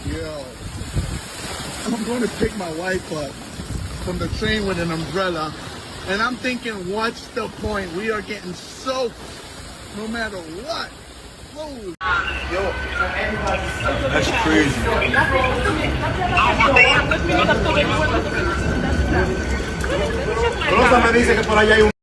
Yo, I'm going to pick my wife up from the train with an umbrella, and I'm thinking, what's the point? We are getting soaked no matter what. Holy. Yo, that's crazy. Rosa me dice que por allá hay un